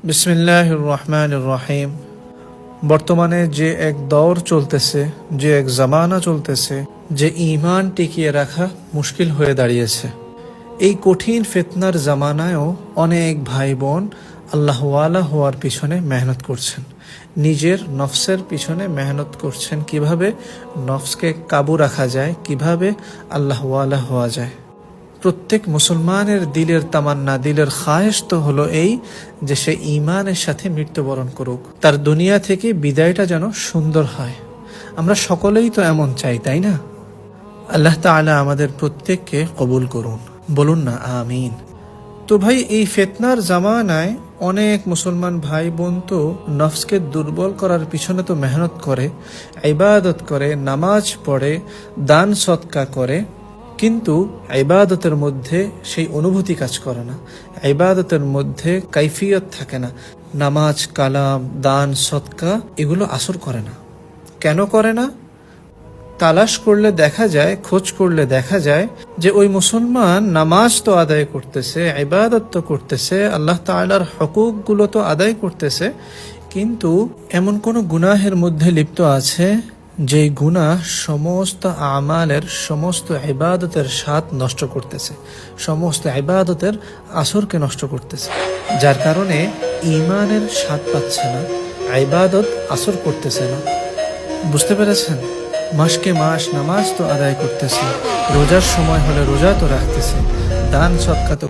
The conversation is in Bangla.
বিসমিল্লাহির রহমানির রহিম। বর্তমানে যে এক দৌর চলতেছে, যে এক জামানা চলতেছে, যে ঈমান টিকিয়ে রাখা মুশকিল হয়ে দাঁড়িয়েছে। এই কঠিন ফিতনার জামানায়ও অনেক ভাই বোন আল্লাহওয়ালা হওয়ার পিছনে মেহনত করছেন, নিজের নফসের পিছনে মেহনত করছেন, কিভাবে নফসকে কাবু রাখা যায়, কিভাবে আল্লাহওয়ালা হওয়া যায়। প্রত্যেক মুসলমানের দিলের তামান্না, দিলের খায়েশ তো হলো এই যে সে ঈমানের সাথে মৃত্যুবরণ করুক, তার দুনিয়া থেকে বিদায়টা যেন সুন্দর হয়। আমরা সকলেই তো এমন চাই, তাই না? আল্লাহ তাআলা আমাদের প্রত্যেককে কবুল করুন, বলুন না আমিন। তো ভাই, এই ফিতনার জামানায় অনেক মুসলমান ভাই বোন তো নফসকে দুর্বল করার পিছনে তো মেহনত করে, ইবাদত করে, নামাজ পড়ে, দান সদকা করে, কিন্তু ইবাদতের মধ্যে সেই অনুভূতি কাজ করে না, ইবাদতের মধ্যে কাইফিয়ত থাকে না। নামাজ, কালাম, দান সদকা এগুলো আসর করে না। কেন করে না? তালাশ করলে দেখা যায়, খোঁজ করলে দেখা যায় যে ওই মুসলমান নামাজ তো আদায় করতেছে, ইবাদত তো করতেছে, আল্লাহ তাআলার হকুকগুলো তো আদায় করতেছে, কিন্তু এমন কোনো গুনাহের মধ্যে লিপ্ত আছে যে গুনাহ সমস্ত আমালের, সমস্ত ইবাদতের স্বাদ নষ্ট করতেছে, সমস্ত ইবাদতের আসরকে নষ্ট করতেছে, যার কারণে ঈমানের স্বাদ পাচ্ছে না, ইবাদত আসর করতেছে না। বুঝতে পেরেছেন? মাসকে মাস নামাজ তো আদায় করতেছে, রোজার সময় হলে রোজা তো রাখতেছে, দান সদকা তো